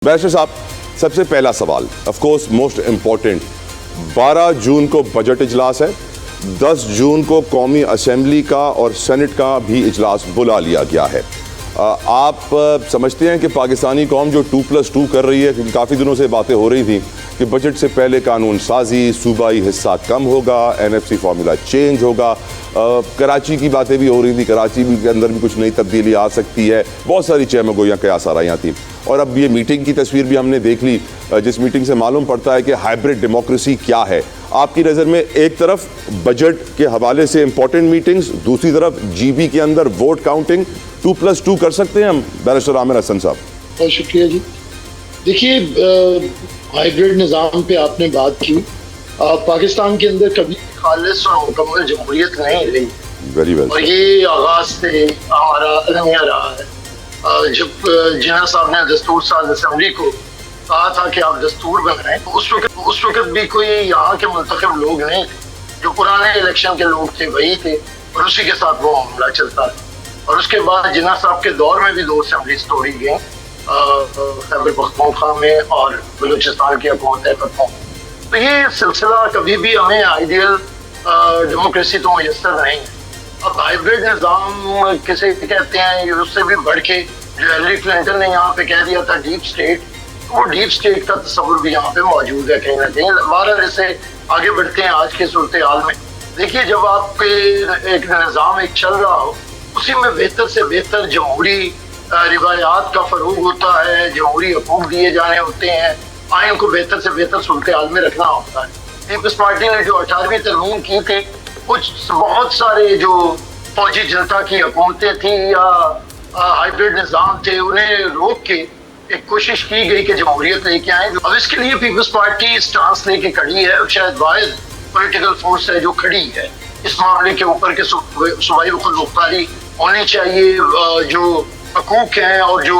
Barrister साहब, सबसे पहला सवाल, ऑफ कोर्स मोस्ट इम्पोर्टेंट, 12 जून को बजट इजलास है, 10 जून को कौमी असेंबली का और सेनेट का भी इजलास बुला लिया गया है। आप समझते हैं कि पाकिस्तानी कौम जो 2+2 कर रही है, क्योंकि काफ़ी दिनों से बातें हो रही थी कि बजट से पहले कानून साजी, सूबाई हिस्सा कम होगा, NFC फार्मूला चेंज होगा, कराची की बातें भी हो रही थी, कराची के अंदर भी कुछ नई तब्दीली आ सकती है, बहुत सारी चहमगोइयाँ कयास आराइयाँ थी। और अब ये मीटिंग की तस्वीर भी हमने देख ली, जिस मीटिंग से मालूम पड़ता है कि हाइब्रिड डेमोक्रेसी क्या है। आपकी नज़र में एक तरफ बजट के हवाले से इंपॉर्टेंट मीटिंग्स, दूसरी तरफ GB के अंदर वोट काउंटिंग, 2+2 कर सकते हैं हम? बैरिस्टर आमिर हसन साहब। बहुत शुक्रिया जी। देखिए, हाइब्रिड निज़ाम पे आपने बात की। पाकिस्तान के अंदर कभी खालिस और मुकम्मल जमहूरियत नहीं रही, वेरी वेल, और ये आगाज से हमारा अलमिया रहा है। जब जिन्ना साहब ने दस्तूर साज असेंबली को कहा था कि आप दस्तूर बनाएं, तो उस वक्त भी कोई यहाँ के मुंतखब लोग नहीं थे, जो पुराने इलेक्शन के लोग थे वही थे, और उसी के साथ वो मामला चलता है। और उसके बाद जिन्ना साहब के दौर में भी 2 असेंबलीज तोड़ी गई, खैबर पख्तूनख्वा में और बलूचिस्तान की हुकूमत है। तो ये सिलसिला कभी भी हमें आइडियल डेमोक्रेसी तो मैसर नहीं है। अब हाइब्रिड निज़ाम किसे कहते हैं, उससे भी बढ़ के जो हिलरी क्लिंटन ने यहाँ पे कह दिया था डीप स्टेट, वो डीप स्टेट का तस्वुर भी यहाँ पे मौजूद है कहीं ना कहीं। बहरहाल इससे आगे बढ़ते हैं आज के सूरत हाल में। देखिए, जब आपके एक निज़ाम एक चल रहा हो, उसी में बेहतर से बेहतर जमहूरी रिवायात का फरूग होता है, जमहूरी हकूक दिए जाने होते हैं, आइन को बेहतर से बेहतर सूरत हाल में रखना होता है। पीपल्स पार्टी ने जो 18वीं तरमीम की थी, कुछ बहुत सारे जो फौजी जनता की हुकूमतें थी या हाइब्रिड निज़ाम थे, उन्हें रोक के एक कोशिश की गई कि जमहूरियत लेके आए। अब इसके लिए पीपल्स पार्टी स्टांस लेके खड़ी है, और शायद वाहिद पॉलिटिकल फोर्स है जो खड़ी है इस मामले के ऊपर के सूबाई खुद मुख्तारी होनी चाहिए। जो हकूक हैं और जो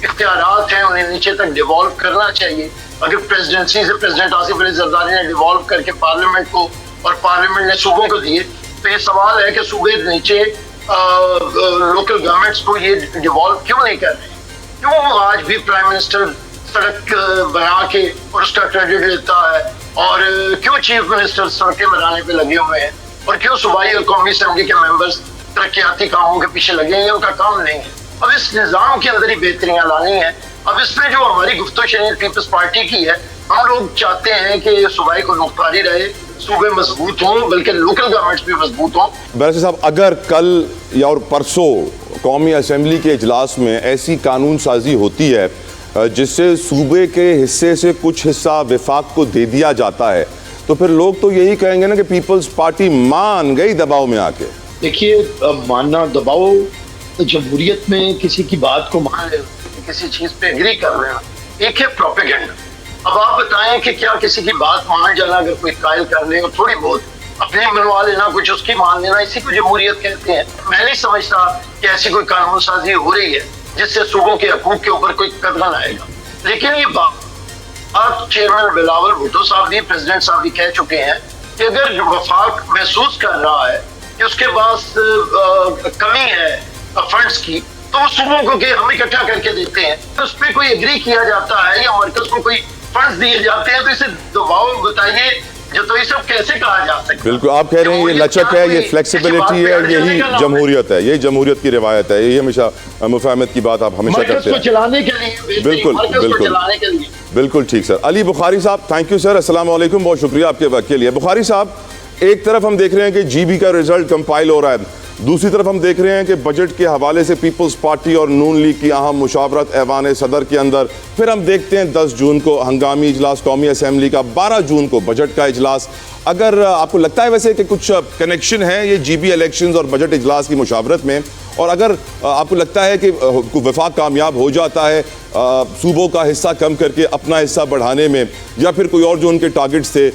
इख्तियारात हैं उन्हें नीचे तक डिवॉल्व करना चाहिए। अगर प्रेसिडेंसी से प्रेसिडेंट आसिफ अली जरदारी ने डिवॉल्व करके पार्लियामेंट को और पार्लियामेंट ने सूबों को दिए, तो ये सवाल है कि सूबे नीचे लोकल गवर्नमेंट्स को ये डिवॉल्व क्यों नहीं कर रहे? क्यों आज भी प्राइम मिनिस्टर सड़क बना के और उसका क्रेडिट लेता है, और क्यों चीफ मिनिस्टर सड़कें बनाने पे लगे हुए हैं, और क्यों सूबाई और कौमी असेंबली के मेंबर्स तरक्याती कामों के पीछे लगे हैं? उनका काम नहीं है। अब इस निज़ाम के अंदर ही बेहतरियां लानी है। अब इसमें जो हमारी गुफ्तगू शरीर पीपल्स पार्टी की है, हम लोग चाहते हैं कि सूबाई को मुख्तारी रहे, सूबे मजबूत हों, बल्कि लोकल गवर्नमेंट्स भी मजबूत हों। बैरिस्टर साहब, अगर कल या और परसों कौमी असेंबली के इजलास में ऐसी कानून साजी होती है जिससे सूबे के हिस्से से कुछ हिस्सा वफाक को दे दिया जाता है, तो फिर लोग तो यही कहेंगे ना कि पीपल्स पार्टी मान गई दबाव में आके। देखिए, मानना दबाव, जमहूरियत में किसी की बात को मान लेना, किसी चीज पे एग्री कर लेना, एक है प्रोपेगेंडा। अब आप बताएं कि क्या किसी की बात मान जाना, अगर कोई कायल कर ले और थोड़ी बहुत अपने मनवा लेना, कुछ उसकी मान लेना, इसी को जमहूरियत कहते हैं। मैं नहीं समझता कि ऐसी कोई कानून साजी हो रही है जिससे सूबों के हकूक के ऊपर कोई कदम आएगा। लेकिन ये बात चेयरमैन बिलावल भुट्टो साहब भी, प्रेसिडेंट साहब भी कह चुके हैं कि अगर वफाक महसूस कर रहा है कि उसके पास कमी है फंड्स की, तो वो सूबों को कि हम इकट्ठा करके देते हैं, तो उस पर कोई एग्री किया जाता है या मरकज को कोई फंड्स दिए जाते हैं, तो इसे दबाव बताइए, जो तो ये सब कैसे कहा जा सकता है? बिल्कुल, आप कह रहे हैं ये लचक है, ये फ्लेक्सिबिलिटी है, यही जमहूरियत है, यही जमहूरियत की रिवायत है, यही हमेशा मुफाहमत की बात आप हमेशा करते हैं चलाने के लिए। बिल्कुल बिल्कुल ठीक सर। अली बुखारी साहब, थैंक यू सर, अस्सलाम वालेकुम, बहुत शुक्रिया आपके वक्त के लिए। बुखारी साहब, एक तरफ हम देख रहे हैं कि GB का रिजल्ट कंपाइल हो रहा है, दूसरी तरफ हम देख रहे हैं कि बजट के हवाले से पीपल्स पार्टी और नून लीग की अहम मुशावरत ऐवान सदर के अंदर। फिर हम देखते हैं 10 जून को हंगामी इजलास कौमी असेंबली का, 12 जून को बजट का इजलास। अगर आपको लगता है वैसे कि कुछ कनेक्शन है ये GB इलेक्शंस और बजट इजलास की मुशावरत में, और अगर आपको लगता है कि वफाक कामयाब हो जाता है सूबों का हिस्सा कम करके अपना हिस्सा बढ़ाने में, या फिर कोई और जो उनके टारगेट्स थे,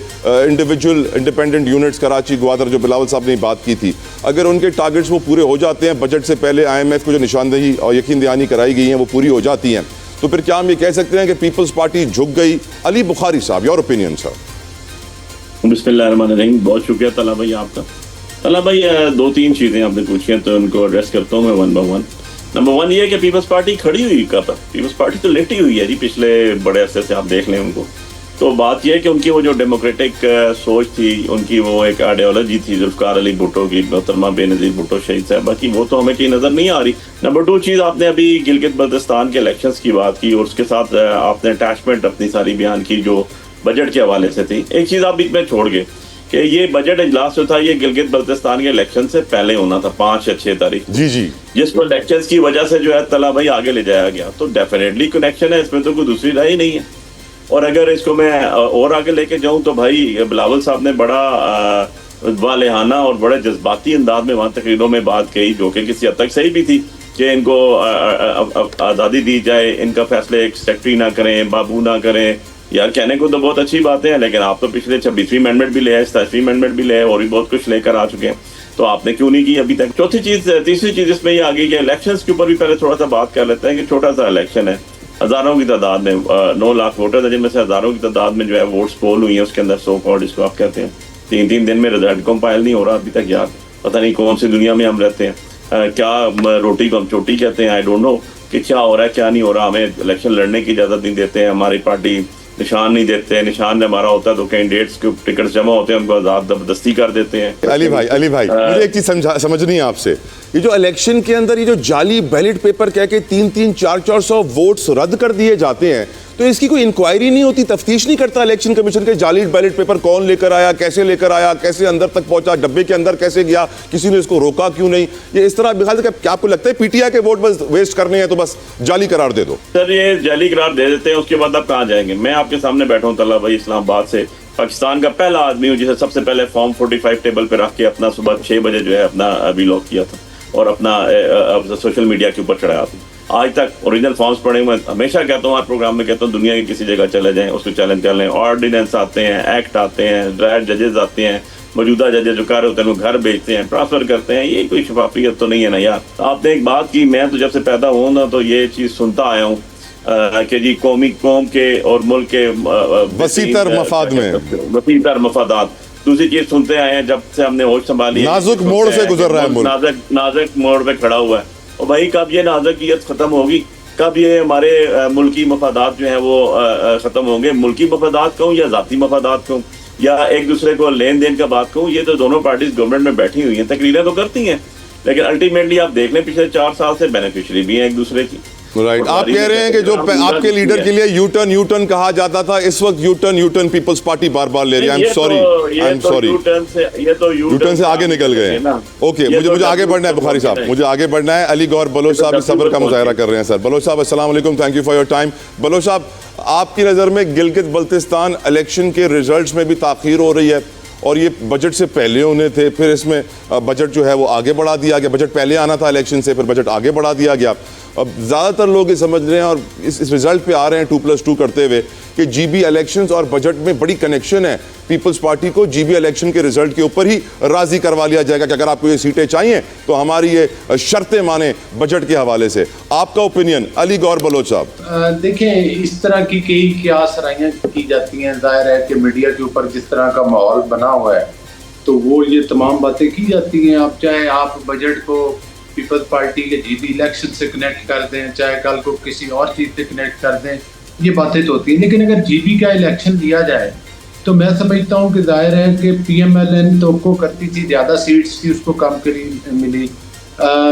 individual independent units Karachi Gwadar, जो बिलावल साहब ने बात की थी, अगर उनके टारगेट्स वो पूरे हो जाते हैं, बजट से पहले IMF को जो निशानदेही और यकीन दहानी कराई गई हैं वो पूरी हो जाती हैं, तो फिर क्या हम ये कह सकते हैं कि पीपल्स पार्टी झुक गई? अली बुखारी साहब, योर ओपिनियन सर। बिस्मिल्लाहिर्रहमानिर्रहीम, बहुत शुक्रिया तला भाई आपका। तला भाई, 2-3 चीज़ें आपने पूछी हैं तो उनको एड्रेस करता हूँ मैं वन बाय वन। नंबर 1 ये है कि पीपल्स पार्टी खड़ी हुई कब है, पीपल्स पार्टी तो लेटी हुई है जी पिछले बड़े अरसे से, आप देख लें उनको। तो बात यह है कि उनकी वो जो डेमोक्रेटिक सोच थी, उनकी वो एक आइडियोलॉजी थी जुल्फ़िकार अली भुट्टो की, मोहतरमा बेनज़ीर भुट्टो शहीद साहबा की, वो तो हमें कहीं नज़र नहीं आ रही। नंबर 2 चीज़, आपने अभी गिलगित बल्तिस्तान के इलेक्शंस की बात की और उसके साथ आपने अटैचमेंट अपनी सारी बयान की जो बजट के हवाले से थी। एक चीज़ आप बीच में छोड़ गए कि ये बजट इजलास जो था ये गिलगित बल्तिस्तान के इलेक्शन से पहले होना था, 5 या 6 तारीख, जी जी, जिसको इलेक्शंस की वजह से जो है तला भाई आगे ले जाया गया। तो डेफिनेटली कनेक्शन है, इसमें तो कोई दूसरी राय ही नहीं है। और अगर इसको मैं और आगे लेके जाऊं तो भाई बिलावल साहब ने बड़ा वालेहाना और बड़े जज्बाती अंदाज में वहाँ तकरीरों में बात कही, जो कि किसी हद तक सही भी थी, कि इनको आज़ादी दी जाए, इनका फैसले एक सेक्रेटरी ना करें, बाबू ना करें। यार कहने को तो बहुत अच्छी बातें हैं, लेकिन आप तो पिछले 26वीं अमेंडमेंट भी ले आए, 27वीं अमेंडमेंट भी ले आए, और भी बहुत कुछ लेकर आ चुके हैं, तो आपने क्यों नहीं की अभी तक। तीसरी चीज़ इसमें ये आ गई कि इलेक्शंस के ऊपर भी पहले थोड़ा सा बात कर लेते हैं कि छोटा सा इलेक्शन है, हज़ारों की तादाद में 9 लाख वोटर है, जिनमें से हज़ारों की तादाद में जो है वोट्स पोल हुई है, उसके अंदर सो कॉल्ड जिसको आप कहते हैं 3 दिन में रिजल्ट कंपाइल नहीं हो रहा अभी तक। यार पता नहीं कौन सी दुनिया में हम रहते हैं, क्या रोटी को हम चोटी कहते हैं, आई डोंट नो कि क्या हो रहा है क्या नहीं हो रहा। हमें इलेक्शन लड़ने की इजाज़त नहीं देते हैं, हमारी पार्टी निशान नहीं देते, निशान हमारा होता है तो कैंडिडेट्स के टिकट जमा होते हैं, उनको आज़ाद जबरदस्ती कर देते हैं। अली भाई मुझे एक चीज समझनी है आपसे, ये जो इलेक्शन के अंदर ये जो जाली बैलेट पेपर कह के 300, 400 वोट्स रद्द कर दिए जाते हैं, तो इसकी कोई इंक्वायरी नहीं होती, तफ्तीश नहीं करता इलेक्शन कमीशन के जाली बैलेट पेपर कौन लेकर आया, कैसे लेकर आया, कैसे अंदर तक पहुंचा, डब्बे के अंदर कैसे गया, किसी ने इसको रोका क्यों नहीं? ये इस तरह बिहार क्या आपको लगता है पीटीआई के वोट बस वेस्ट करने हैं तो बस जाली करार दे दो? सर ये जाली करार दे देते हैं, उसके बाद आप कहाँ जाएंगे? मैं आपके सामने बैठा हूँ तला भाई इस्लामाबाद से, पाकिस्तान का पहला आदमी हूँ जिसे सबसे पहले फॉर्म 45 टेबल पे रख के अपना सुबह 6 बजे जो है अपना वीलॉग किया था और अपना सोशल मीडिया के ऊपर चढ़ाया था। आज तक ओरिजिनल फॉर्म्स पड़े हुए, हमेशा कहता हूँ हर प्रोग्राम में कहता हूँ दुनिया की किसी जगह चले जाएं, उसको चैलेंज कर लें। ऑर्डिनेंस आते हैं, एक्ट आते हैं, ड्राफ्ट जजेस आते हैं, मौजूदा जजेस जो कर होते हैं वो घर भेजते हैं, ट्रांसफर करते हैं, ये कोई शफाफियत तो नहीं है ना यार। आपने एक बात की, मैं तो जब से पैदा हुआ ना तो ये चीज़ सुनता आया हूँ कि जी कौम के और मुल्क के वसीतर मफाद में वसीतर मफादात। दूसरी चीज सुनते आए हैं जब से हमने होश संभाली, नाजुक मोड़ से गुजर रहा है मुल्क, नाजुक मोड़ पे खड़ा हुआ है। और भाई कब ये नाजुकियत खत्म होगी, कब ये हमारे मुल्की मफादात जो हैं वो खत्म होंगे? मुल्की मफादात कहूँ या ज़ाती मफादात कहूँ या एक दूसरे को लेन देन का बात कहूँ, ये तो दोनों पार्टीज गवर्नमेंट में बैठी हुई हैं, तकरीरें तो करती हैं, लेकिन अल्टीमेटली आप देख लें पिछले 4 साल से बेनिफिशियरी भी हैं एक दूसरे की। राइट, आप कह रहे हैं कि जो आपके लीडर के लिए यू टर्न कहा जाता था, इस वक्त यू टर्न पीपल्स पार्टी बार बार ले रही है। I am sorry U turn से आगे निकल गए। ओके, मुझे आगे बढ़ना है बुखारी साहब, मुझे आगे बढ़ना है। अली गौहर बलोच साहब इस सब्र का मुजाहरा कर रहे हैं। सर बलोच साहब अस्सलाम वालेकुम, thank you for your time. Baloch साहब, आपकी नज़र में गिलगित बल्तिस्तान इलेक्शन के रिजल्ट्स में भी ताख़ीर हो रही है और ये बजट से पहले होने थे, फिर इसमें बजट जो है वो आगे बढ़ा दिया गया, बजट पहले आना था इलेक्शन से, फिर बजट आगे बढ़ा दिया गया। अब ज़्यादातर लोग ये समझ रहे हैं और इस रिज़ल्ट पे आ रहे हैं 2+2 करते हुए कि जीबी इलेक्शंस और बजट में बड़ी कनेक्शन है। पीपल्स पार्टी को जीबी इलेक्शन के रिजल्ट के ऊपर ही राज़ी करवा लिया जाएगा कि अगर आपको ये सीटें चाहिए तो हमारी ये शर्तें माने बजट के हवाले से। आपका ओपिनियन अली गौहर बलोच साहब? देखें, इस तरह की कई कियास-राइयां की जाती हैं। जाहिर है कि मीडिया के ऊपर जिस तरह का माहौल बना हुआ है तो वो ये तमाम बातें की जाती हैं। अब चाहे आप बजट को पीपल्स पार्टी के जीबी इलेक्शन से कनेक्ट कर दें, चाहे कल को किसी और चीज़ से कनेक्ट कर दें, ये बातें तो होती हैं, लेकिन अगर जीबी का इलेक्शन लिया जाए तो मैं समझता हूँ कि जाहिर है कि PMLN तो करती थी, ज़्यादा सीट्स थी, उसको कम मिली।